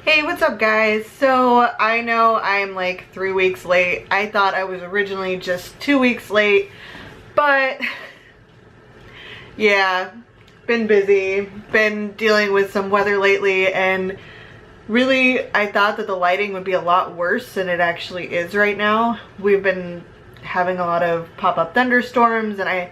Hey, what's up guys? So I know I'm like 3 weeks late. I thought I was originally just 2 weeks late, but yeah, been busy, been dealing with some weather lately, and really I thought that the lighting would be a lot worse than it actually is right now. We've been having a lot of pop-up thunderstorms and I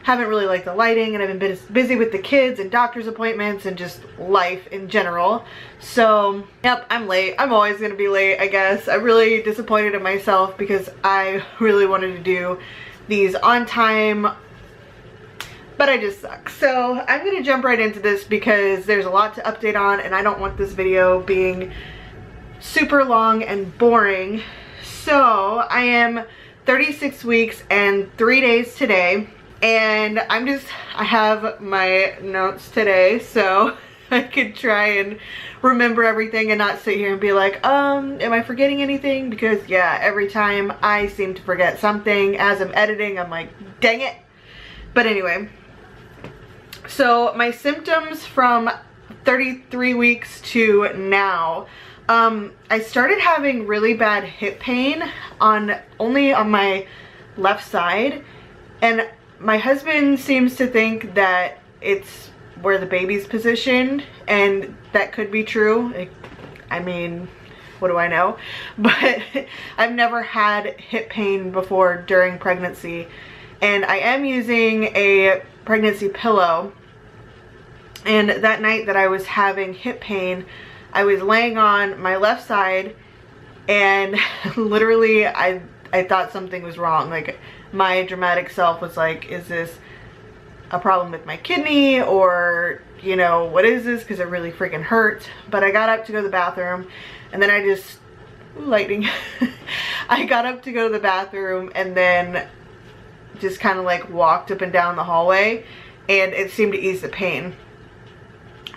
haven't really liked the lighting, and I've been busy with the kids and doctor's appointments and just life in general. So yep, I'm late. I'm always gonna be late, I guess. I'm really disappointed in myself because I really wanted to do these on time, but I just suck. So I'm gonna jump right into this because there's a lot to update on and I don't want this video being super long and boring. So I am 36 weeks and 3 days today. And I have my notes today so I could try and remember everything and not sit here and be like, am I forgetting anything? Because yeah, every time I seem to forget something as I'm editing, I'm like, dang it. But anyway, so my symptoms from 33 weeks to now, I started having really bad hip pain only on my left side, and my husband seems to think that it's where the baby's positioned, and that could be true. I mean, what do I know? But I've never had hip pain before during pregnancy, and I am using a pregnancy pillow. And that night that I was having hip pain, I was laying on my left side, and literally I thought something was wrong. Like, my dramatic self was like, is this a problem with my kidney, or, you know, what is this? Because it really freaking hurts. But I got up to go to the bathroom, and then I just, lighting. I got up to go to the bathroom and then just kind of like walked up and down the hallway, and it seemed to ease the pain.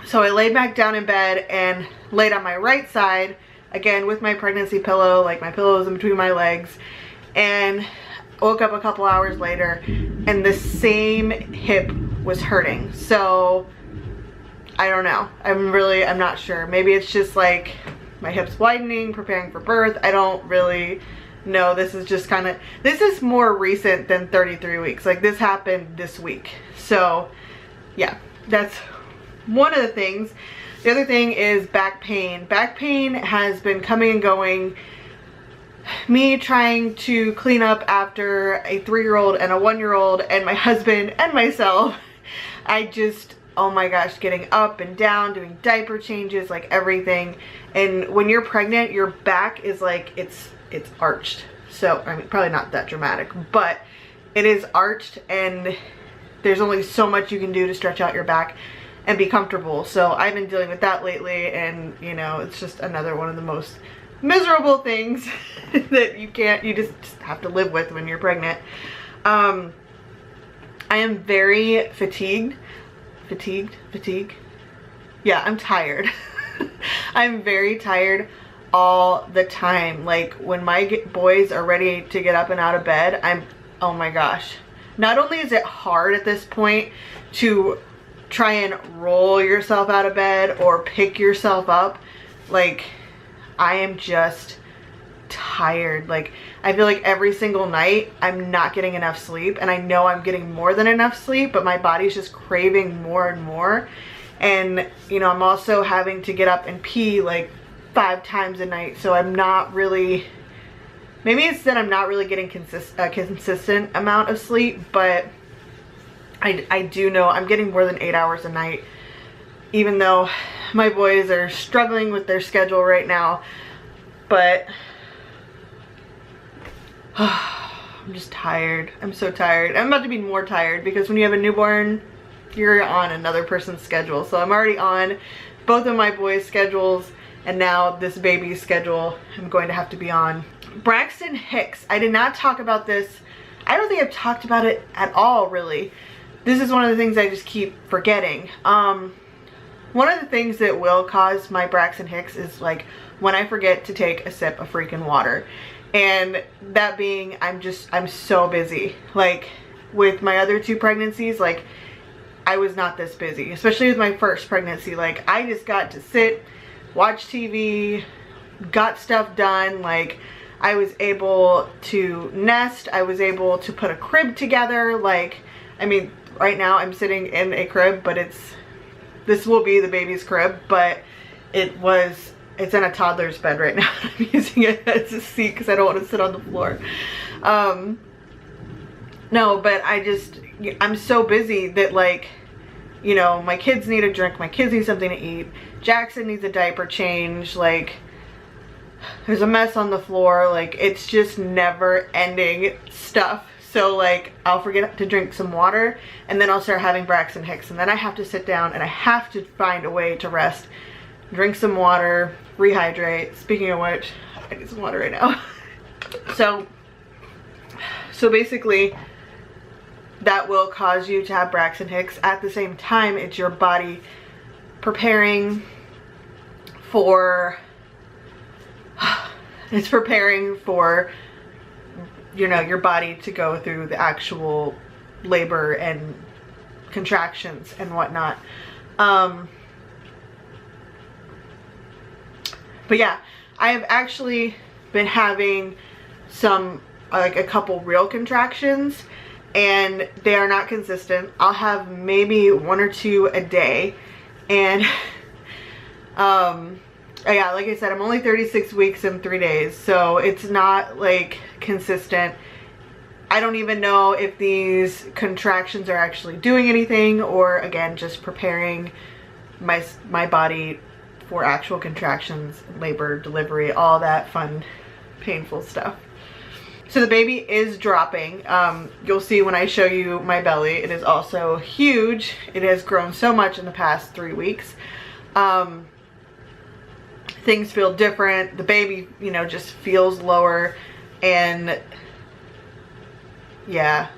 So I laid back down in bed and laid on my right side, again with my pregnancy pillow, like my pillow was in between my legs, and woke up a couple hours later and the same hip was hurting. So I don't know, I'm not sure. Maybe it's just like my hips widening, preparing for birth. I don't really know. This is just kind of, this is more recent than 33 weeks. Like, this happened this week. So yeah, that's one of the things. The other thing is back pain. Back pain has been coming and going. Me trying to clean up after a 3-year-old and a 1-year-old and my husband and myself. I just, oh my gosh, getting up and down, doing diaper changes, like everything. And when you're pregnant, your back is like, it's arched. So, I mean, probably not that dramatic, but it is arched, and there's only so much you can do to stretch out your back and be comfortable. So I've been dealing with that lately, and you know, it's just another one of the most miserable things that you just have to live with when you're pregnant. I am very fatigued. Yeah, I'm tired. I'm very tired all the time. Like, when my boys are ready to get up and out of bed, oh my gosh. Not only is it hard at this point to try and roll yourself out of bed or pick yourself up, like, I am just tired. Like, I feel like every single night I'm not getting enough sleep, and I know I'm getting more than enough sleep, but my body's just craving more and more. And you know, I'm also having to get up and pee like 5 times a night, so I'm not really, maybe it's that I'm not really getting a consistent amount of sleep, but I do know I'm getting more than 8 hours a night, even though my boys are struggling with their schedule right now. But I'm just tired. I'm so tired. I'm about to be more tired because when you have a newborn, you're on another person's schedule. So I'm already on both of my boys' schedules, and now this baby's schedule I'm going to have to be on. Braxton Hicks. I did not talk about this. I don't think I've talked about it at all, really. This is one of the things I just keep forgetting. One of the things that will cause my Braxton Hicks is like when I forget to take a sip of freaking water. And that being, I'm so busy. Like, with my other 2 pregnancies, like, I was not this busy, especially with my first pregnancy. Like, I just got to sit, watched TV, got stuff done. Like, I was able to nest, I was able to put a crib together. Like, I mean, right now I'm sitting in a crib, but this will be the baby's crib, but it's in a toddler's bed right now. I'm using it as a seat because I don't want to sit on the floor. No, but I'm so busy that, like, you know, my kids need a drink, my kids need something to eat, Jackson needs a diaper change, like, there's a mess on the floor, like, it's just never ending stuff. So, like, I'll forget to drink some water, and then I'll start having Braxton Hicks, and then I have to sit down and I have to find a way to rest, drink some water, rehydrate. Speaking of which, I need some water right now. So basically, that will cause you to have Braxton Hicks. At the same time, it's your body preparing for, you know, your body to go through the actual labor and contractions and whatnot. But yeah, I have actually been having some, like, a couple real contractions, and they are not consistent. I'll have maybe 1 or 2 a day, and yeah, like I said, I'm only 36 weeks and 3 days, so it's not, like, consistent. I don't even know if these contractions are actually doing anything, or again, just preparing my body for actual contractions, labor, delivery, all that fun, painful stuff. So the baby is dropping. You'll see when I show you my belly, it is also huge. It has grown so much in the past 3 weeks. Things feel different. The baby, you know, just feels lower, and yeah,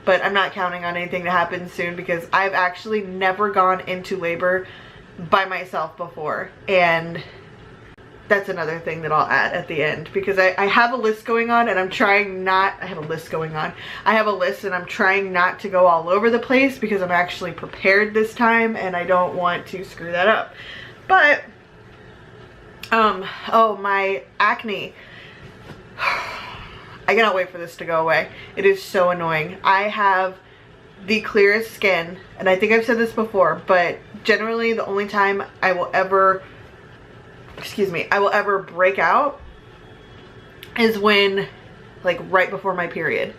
but I'm not counting on anything to happen soon, because I've actually never gone into labor by myself before, and that's another thing that I'll add at the end, because I have a list going on, and I'm trying not, I have a list and I'm trying not to go all over the place, because I'm actually prepared this time and I don't want to screw that up. But oh, my acne, I cannot wait for this to go away. It is so annoying. I have the clearest skin, and I think I've said this before, but generally the only time I will ever break out is when, like, right before my period,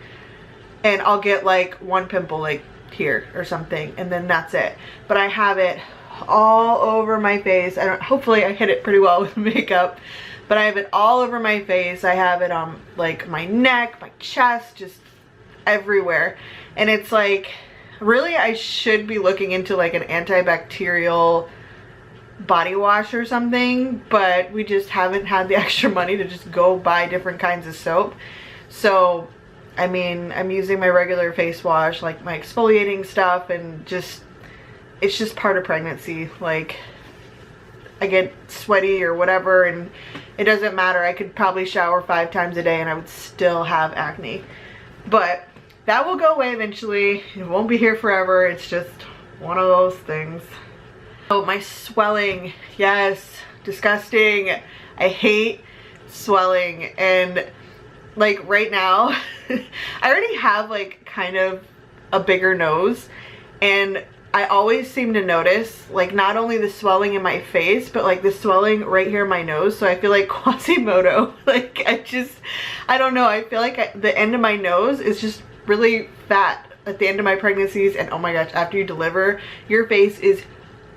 and I'll get like one pimple, like here or something, and then that's it. But I have it all over my face. Hopefully I hit it pretty well with makeup, but I have it all over my face. I have it on, like, my neck, my chest, just everywhere. And it's like, really, I should be looking into, like, an antibacterial body wash or something, but we just haven't had the extra money to just go buy different kinds of soap. So, I mean, I'm using my regular face wash, like my exfoliating stuff, and just, it's just part of pregnancy. Like, I get sweaty or whatever, and it doesn't matter. I could probably shower 5 times a day and I would still have acne. But that will go away eventually. It won't be here forever. It's just one of those things. Oh, my swelling. Yes, disgusting. I hate swelling. And, like, right now, I already have, like, kind of a bigger nose, and I always seem to notice, like, not only the swelling in my face, but, like, the swelling right here in my nose. So I feel like Quasimodo. Like, I don't know. I feel like the end of my nose is just really fat at the end of my pregnancies. And oh my gosh, after you deliver, your face is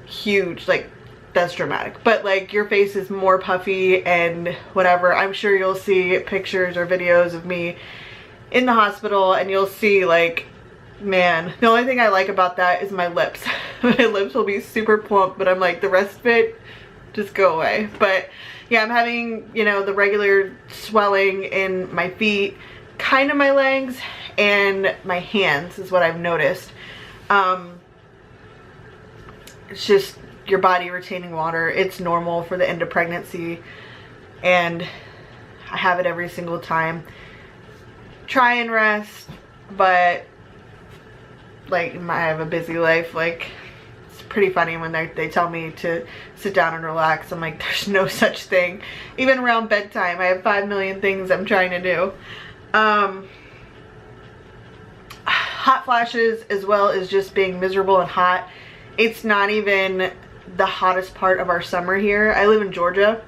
huge. Like, that's dramatic. But, like, your face is more puffy and whatever. I'm sure you'll see pictures or videos of me in the hospital, and you'll see, like, man, the only thing I like about that is my lips. My lips will be super plump, but I'm like, the rest of it, just go away. But yeah, I'm having, you know, the regular swelling in my feet, kind of my legs, and my hands is what I've noticed. It's just your body retaining water. It's normal for the end of pregnancy, and I have it every single time. Try and rest, but, like, I have a busy life. Like, it's pretty funny when they tell me to sit down and relax. I'm like, there's no such thing. Even around bedtime, I have 5 million things I'm trying to do. Hot flashes, as well as just being miserable and hot. It's not even the hottest part of our summer here. I live in Georgia,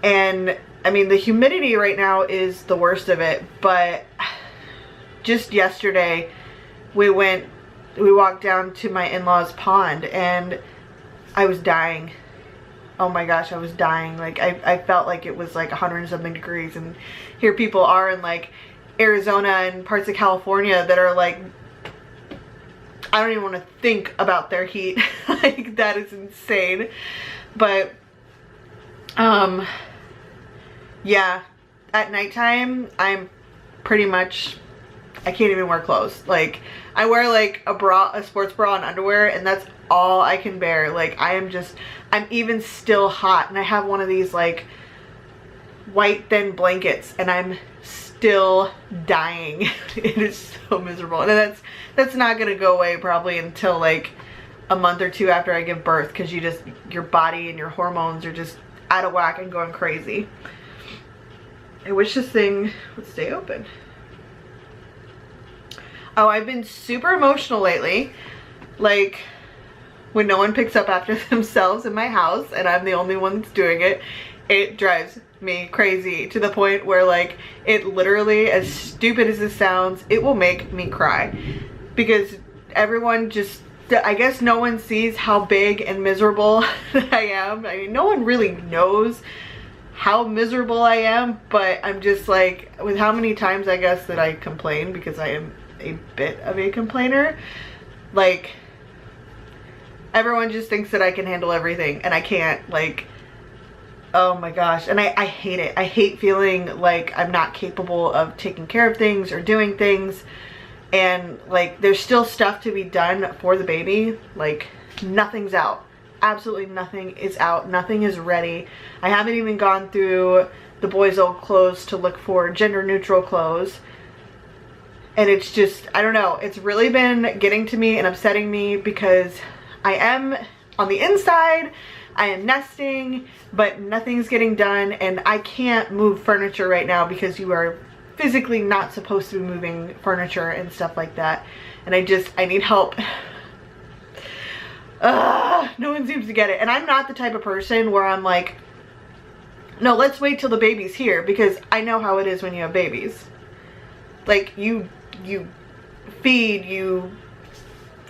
and I mean, the humidity right now is the worst of it, but just yesterday we walked down to my in-laws' pond and I was dying. Oh my gosh, I was dying. Like, I felt like it was like 100 and something degrees, and here people are in like Arizona and parts of California that are like, I don't even want to think about their heat. Like, that is insane. But yeah, at nighttime I'm pretty much, I can't even wear clothes. Like, I wear like a bra, a sports bra and underwear, and that's all I can bear. Like, I'm even still hot, and I have one of these like white thin blankets, and I'm still dying. It is so miserable, and that's not gonna go away probably until like a month or two after I give birth, because your body and your hormones are just out of whack and going crazy. I wish this thing would stay open. Oh, I've been super emotional lately. Like, when no one picks up after themselves in my house and I'm the only one that's doing it, it drives me crazy, to the point where like, it literally, as stupid as this sounds, it will make me cry. Because everyone just, I guess no one sees how big and miserable I am. I mean, no one really knows how miserable I am, but I'm just like, with how many times I guess that I complain, because I am a bit of a complainer, like, everyone just thinks that I can handle everything, and I can't. Like, oh my gosh. And I hate it. I hate feeling like I'm not capable of taking care of things or doing things. And like, there's still stuff to be done for the baby. Like, nothing's out. Absolutely nothing is out. Nothing is ready. I haven't even gone through the boys' old clothes to look for gender neutral clothes. And it's just, I don't know. It's really been getting to me and upsetting me, because I am on the inside, I am nesting, but nothing's getting done, and I can't move furniture right now because you are physically not supposed to be moving furniture and stuff like that. And I need help. No one seems to get it. And I'm not the type of person where I'm like, no, let's wait till the baby's here, because I know how it is when you have babies. Like, you feed, you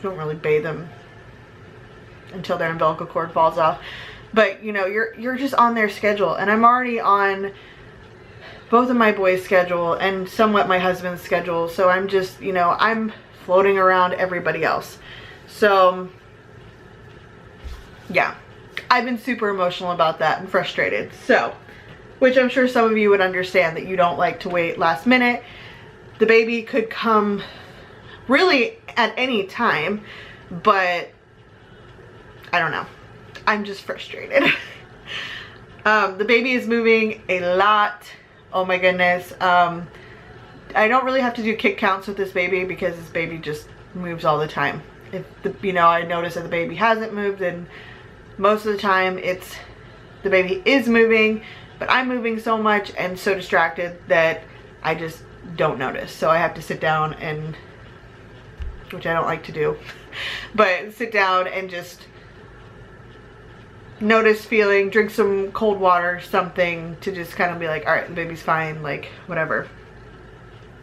don't really bathe them until their umbilical cord falls off, but you know, you're just on their schedule, and I'm already on both of my boys' schedule and somewhat my husband's schedule, so I'm just, you know, I'm floating around everybody else. So yeah, I've been super emotional about that and frustrated. So, which I'm sure some of you would understand, that you don't like to wait last minute. The baby could come really at any time, but I don't know. I'm just frustrated. The baby is moving a lot. Oh my goodness. I don't really have to do kick counts with this baby, because this baby just moves all the time. If I notice that the baby hasn't moved, then most of the time it's the baby is moving, but I'm moving so much and so distracted that I just don't notice. So I have to sit down and, which I don't like to do, but sit down and just notice, feeling, drink some cold water, something to just kind of be like, all right, the baby's fine, like whatever.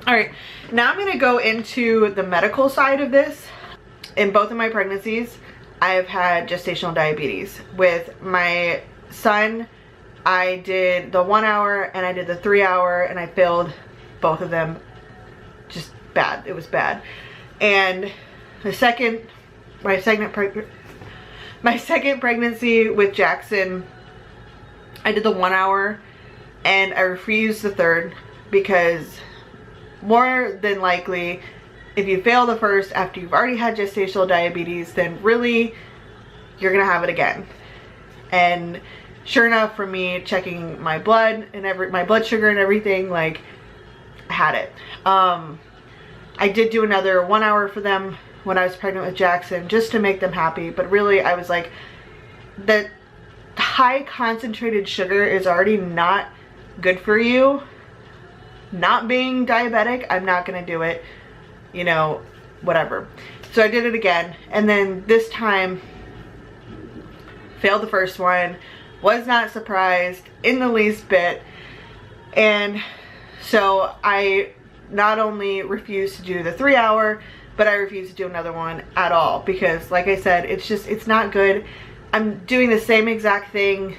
All right, now I'm gonna go into the medical side of this. In both of my pregnancies, I have had gestational diabetes. With my son, I did the 1 hour and I did the 3 hour, and I failed both of them. Just bad. It was bad. And my second pregnancy with Jackson, I did the 1 hour and I refused the third, because more than likely, if you fail the first after you've already had gestational diabetes, then really you're gonna have it again. And sure enough, for me, checking my blood and my blood sugar and everything, like, I had it. I did do another 1 hour for them when I was pregnant with Jackson just to make them happy, but really I was like, that high concentrated sugar is already not good for you. Not being diabetic, I'm not gonna do it, you know, whatever. So I did it again, and then this time failed the first one, was not surprised in the least bit. And so I not only refused to do the 3-hour, but I refused to do another one at all, because like I said, it's not good. I'm doing the same exact thing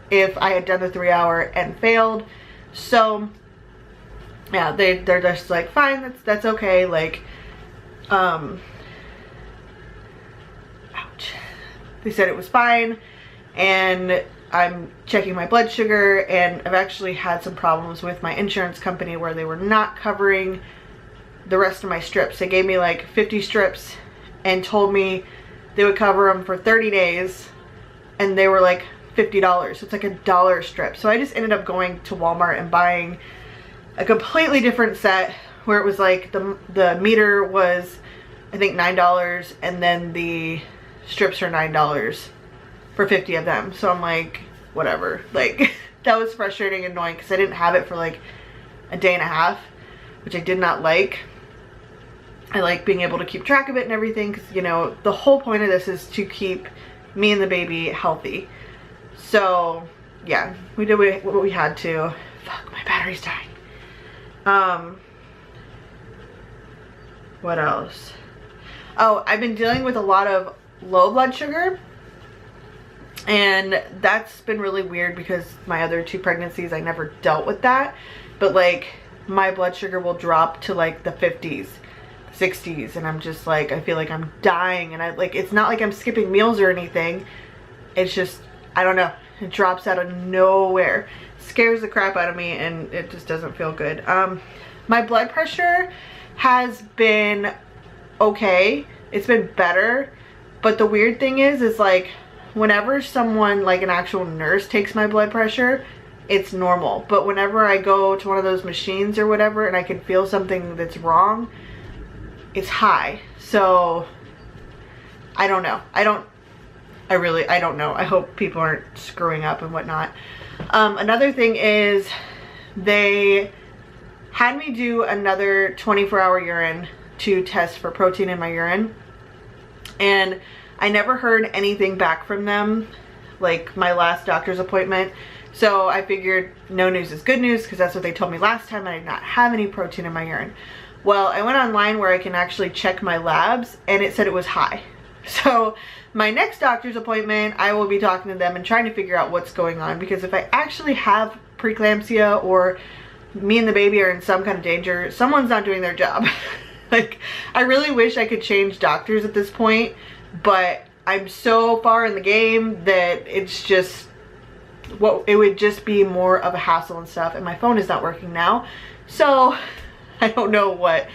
if I had done the 3-hour and failed. So yeah, they're just like, fine, that's okay. Like, ouch. They said it was fine, and I'm checking my blood sugar, and I've actually had some problems with my insurance company where they were not covering the rest of my strips. They gave me like 50 strips and told me they would cover them for 30 days, and they were like $50. So it's like $1 a strip. So I just ended up going to Walmart and buying a completely different set, where it was like the meter was I think $9, and then the strips are $9 for 50 of them. So I'm like, whatever. Like, that was frustrating and annoying because I didn't have it for like a day and a half, which I did not like. I like being able to keep track of it and everything, because, you know, the whole point of this is to keep me and the baby healthy. So yeah, we did what we had to. Fuck, my battery's dying. What else? Oh, I've been dealing with a lot of low blood sugar, and that's been really weird because my other 2 pregnancies I never dealt with that. But like, my blood sugar will drop to like the 50s, 60s, and I'm just like, I feel like I'm dying. And I like, it's not like I'm skipping meals or anything, it's just, I don't know, it drops out of nowhere, scares the crap out of me, and it just doesn't feel good. My blood pressure has been okay, it's been better, but the weird thing is like, whenever someone, like an actual nurse, takes my blood pressure, it's normal. But whenever I go to one of those machines or whatever and I can feel something that's wrong, it's high. So I don't know. I don't know. I hope people aren't screwing up and whatnot. Another thing is, they had me do another 24-hour urine to test for protein in my urine, and I never heard anything back from them, like my last doctor's appointment. So I figured no news is good news, because that's what they told me last time, I did not have any protein in my urine. Well, I went online where I can actually check my labs, and it said it was high. So my next doctor's appointment, I will be talking to them and trying to figure out what's going on, because if I actually have preeclampsia, or me and the baby are in some kind of danger, someone's not doing their job. Like, I really wish I could change doctors at this point, but I'm so far in the game that it's just, it would just be more of a hassle and stuff, and my phone is not working now, so I don't know what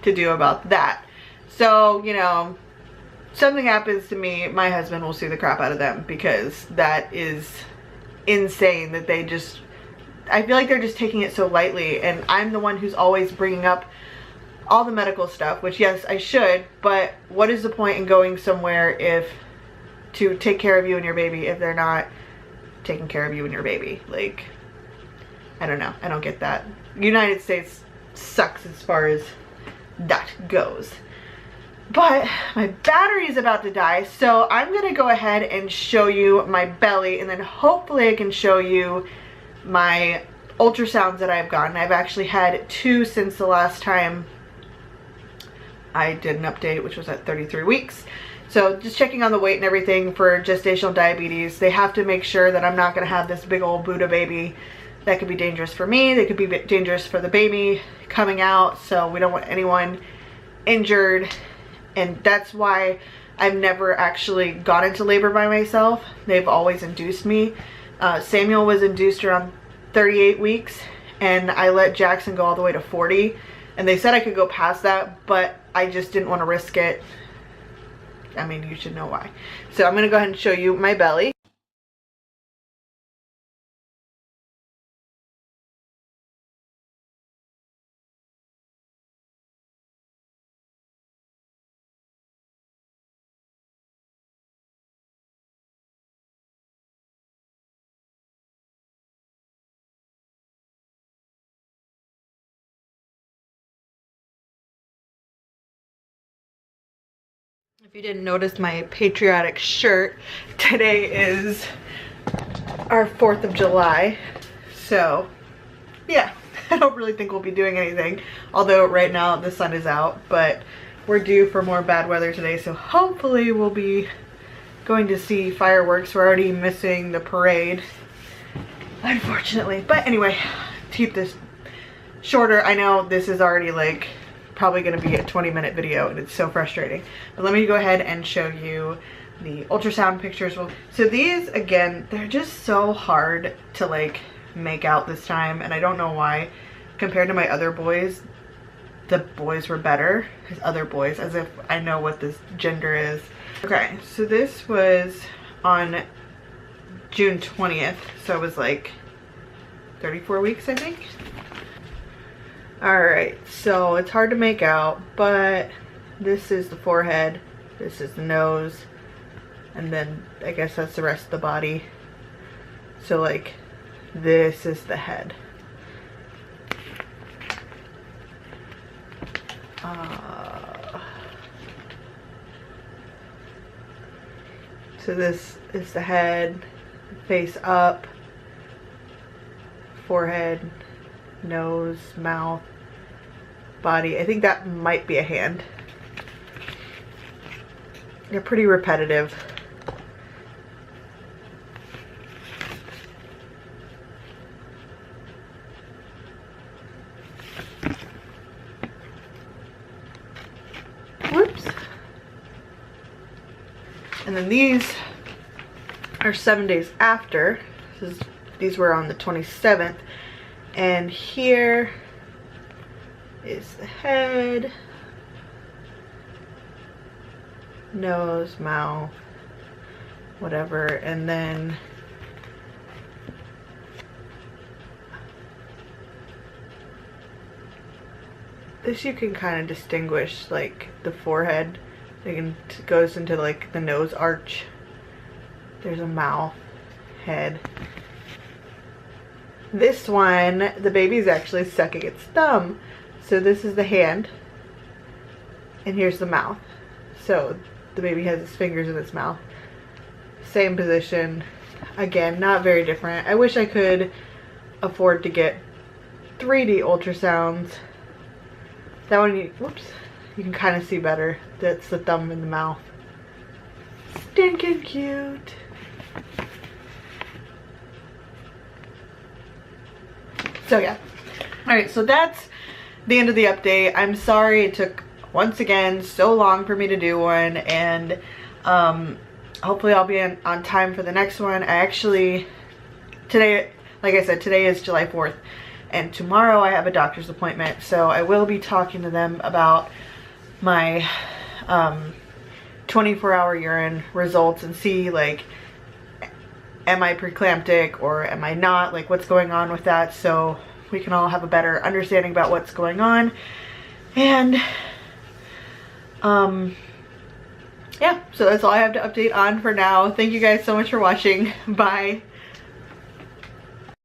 to do about that. So, you know, something happens to me, my husband will sue the crap out of them, because that is insane that they just, I feel like they're just taking it so lightly, and I'm the one who's always bringing up all the medical stuff, which yes, I should, but what is the point in going somewhere to take care of you and your baby if they're not taking care of you and your baby? Like, I don't know, I don't get that. United States sucks as far as that goes. But my battery is about to die, so I'm gonna go ahead and show you my belly, and then hopefully I can show you my ultrasounds that I've gotten. I've actually had 2 since the last time I did an update, which was at 33 weeks. So just checking on the weight and everything for gestational diabetes. They have to make sure that I'm not gonna have this big old Buddha baby that could be dangerous for me. They could be dangerous for the baby coming out, so we don't want anyone injured. And that's why I've never actually gone into labor by myself. They've always induced me. Samuel was induced around 38 weeks, and I let Jackson go all the way to 40. And they said I could go past that, but I just didn't want to risk it. I mean, you should know why. So I'm going to go ahead and show you my belly. If you didn't notice my patriotic shirt, today is our 4th of July. So yeah, I don't really think we'll be doing anything. Although right now the sun is out, but we're due for more bad weather today. So hopefully we'll be going to see fireworks. We're already missing the parade, unfortunately. But anyway, to keep this shorter, I know this is already like probably gonna be a 20-minute video and it's so frustrating. But let me go ahead and show you the ultrasound pictures. So these, again, they're just so hard to like make out this time, and I don't know why. Compared to my other boys, the boys were better. His other boys, as if I know what this gender is. Okay, so this was on June 20th, so it was like 34 weeks, I think. Alright, so it's hard to make out, but this is the forehead, this is the nose, and then I guess that's the rest of the body. So like, this is the head. So this is the head, face up, forehead, nose, mouth, body. I think that might be a hand. They're pretty repetitive. Whoops. And then these are 7 days after. These were on the 27th. And here is the head, nose, mouth, whatever, and then this you can kind of distinguish, like the forehead. It goes into like the nose arch. There's a mouth, head. This one, the baby's actually sucking its thumb. So this is the hand, and here's the mouth. So the baby has his fingers in its mouth. Same position. Again, not very different. I wish I could afford to get 3D ultrasounds. That one, whoops, you can kind of see better. That's the thumb in the mouth. Stinking cute. So yeah. Alright, so that's the end of the update. I'm sorry it took, once again, so long for me to do one, and hopefully I'll be on time for the next one. I actually, today, like I said, today is July 4th, and tomorrow I have a doctor's appointment, so I will be talking to them about my 24-hour urine results and see, like, am I preeclamptic or am I not, like what's going on with that, so we can all have a better understanding about what's going on. And yeah, so that's all I have to update on for now. Thank you guys so much for watching. Bye.